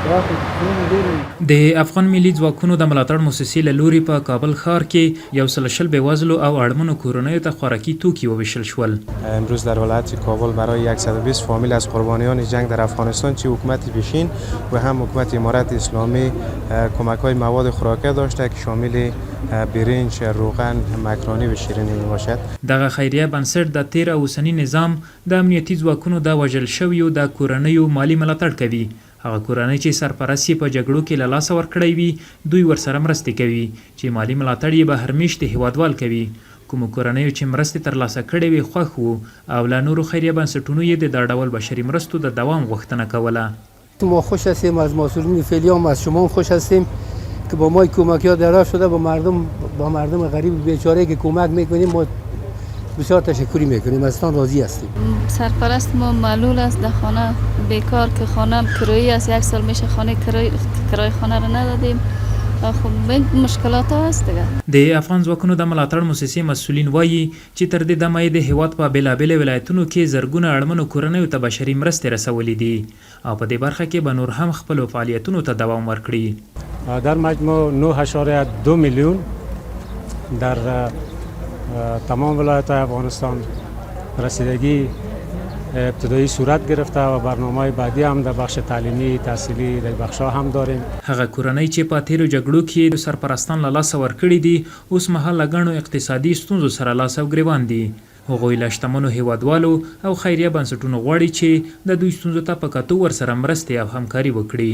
د افغان ملي ځواکونو د ملاتړ موسسې له لوري په کابل ښار کې 100 بېوزلو او اړمنو کورنیو ته خوراکي توکي وویشل شول. امروز در ولایت کابل برای 120 فامیل از قربانیان جنگ در افغانستان چه حکومت پیشین و هم حکومت امارت اسلامی کمک‌های مواد خوراکی داشته که شامل برنج، روغن، مکرونی و شیرینی میباشد. دغه خیریه بنسټ د تیر اوسنی نظام د امنیتي ځواکونو د وژل شویو د کورنیو مالی ملاتړ کوي. هغه کورنۍ چې سرپرست په جګړو کې له لاسه ورکړی وي دوی ورسره مرستې کوي چې مالی ملاتړ یې به هرمیشت هیوادوال کوي. کومو کورنیو چې مرستې ترلاسه کړې وي خوښ وو او له نورو خیریه بنسټونو یې د دا ډول بشري مرستو د دوام غوښتنه کوله. ما خوش هستیم از مسئولین فعلی هم از شما هم خوش هستیم که با ما کمکی ها دراز شده با مردم غریب بیچاره که کمک میکنیم ما بسیار تشکری میکنیم ازتان راضی هستیم. سرپرست ما معلول است در خانه بیکار که خانه کرایی است 1 سال میشه خانه کرای خانه رو ندادیم. خب مشکلات هست دیگه. د افغان ځواکونو د ملاتړ موسسې مسؤلین وایي چې تر دې دمه یې د هیواد په بېلابېلو ولایتونو کې زرګونه اړمنو کورنیو ته بشري مرستې رسولې دي او په دې برخه کې به نور هم خپلو فعالیتونو ته دوام ورکړي. در مجموع 9.2 میلیون در تمام ولایت‌های افغانستان رسیدگی ابتدایی صورت گرفته و برنامه‌های بعدی هم در بخش تعلیمی تحصیلی در بخش‌ها هم داریم. هغه کورنۍ چې په تیرو جګړو کې د سرپرستان له لاسه ورکړي دي اوس مهال له ګڼو اقتصادي ستونزو سره لاس او ګریوان دي. هغوی له شتمنو هیوادوالو او خیریه بنسټونو غواړي چې د دوی ستونزو ته په کتو ورسره مرستې او همکاري وکړي.